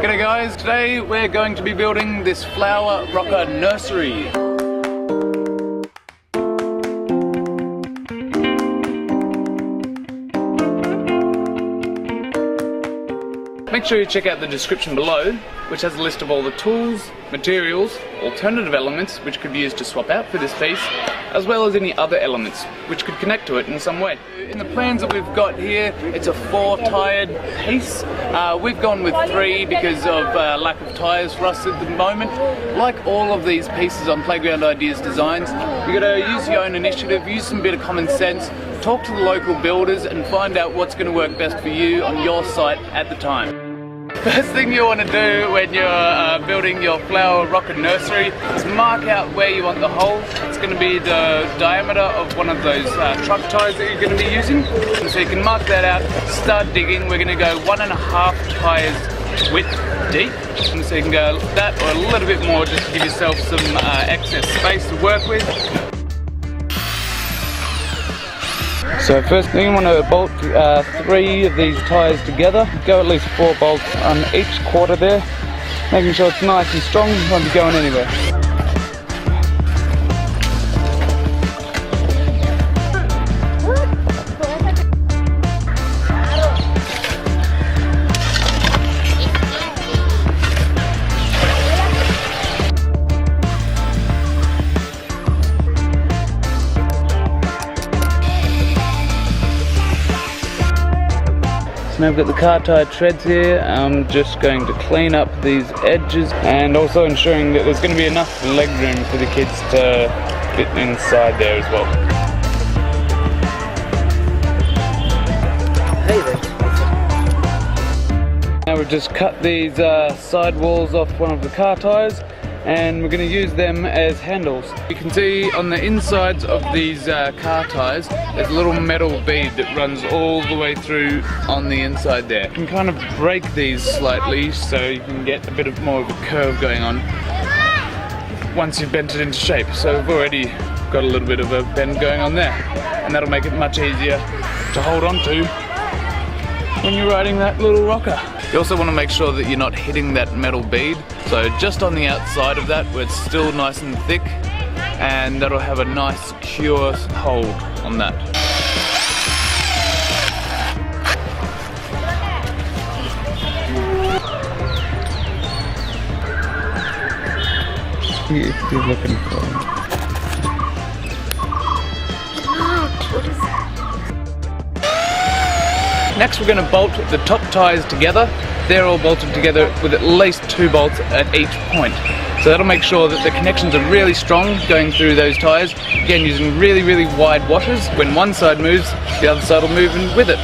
G'day guys, today we're going to be building this flower rocker nursery. Make sure you check out the description below, which has a list of all the tools, materials, alternative elements which could be used to swap out for this piece, as well as any other elements which could connect to it in some way. In the plans that we've got here, it's a 4-tired piece. We've gone with 3 because of lack of tyres for us at the moment. Like all of these pieces on Playground Ideas Designs, you've got to use your own initiative, use some bit of common sense, talk to the local builders and find out what's going to work best for you on your site at the time. First thing you want to do when you're building your flower rocker nursery is mark out where you want the hole. It's going to be the diameter of one of those truck tyres that you're going to be using. And so you can mark that out, start digging. We're going to go 1.5 tyres width deep. And so you can go that or a little bit more just to give yourself some excess space to work with. So first thing, you want to bolt 3 of these tyres together. Go at least 4 bolts on each quarter there, making sure it's nice and strong, won't be going anywhere. Now I've got the car tyre treads here. I'm just going to clean up these edges and also ensuring that there's going to be enough leg room for the kids to fit inside there as well. Now we've just cut these side walls off one of the car tyres and we're going to use them as handles. You can see on the insides of these car tyres there's a little metal bead that runs all the way through on the inside there. You can kind of break these slightly so you can get a bit more of a curve going on once you've bent it into shape. So we've already got a little bit of a bend going on there, and that'll make it much easier to hold on to when you're riding that little rocker. You also want to make sure that you're not hitting that metal bead, so just on the outside of that where it's still nice and thick, and that'll have a nice secure hold on that. You're looking for it. Next we're going to bolt the top tyres together. They're all bolted together with at least 2 bolts at each point. So that'll make sure that the connections are really strong going through those tyres. Again, using really wide washers. When one side moves, the other side will move in with it.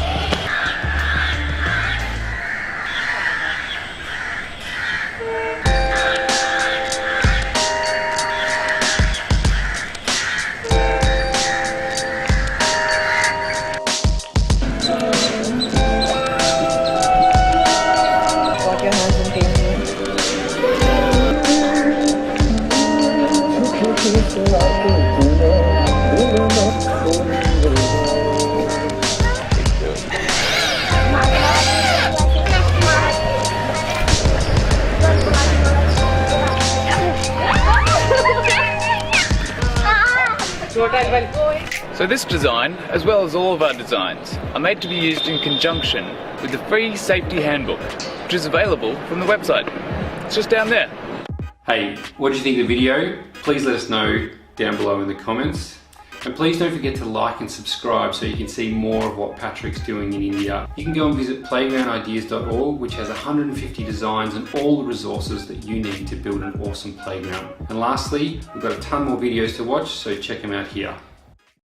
So this design, as well as all of our designs, are made to be used in conjunction with the free safety handbook, which is available from the website. It's just down there. Hey, what did you think of the video? Please let us know down below in the comments. And please don't forget to like and subscribe so you can see more of what Patrick's doing in India. You can go and visit playgroundideas.org, which has 150 designs and all the resources that you need to build an awesome playground. And lastly, we've got a ton more videos to watch, so check them out here.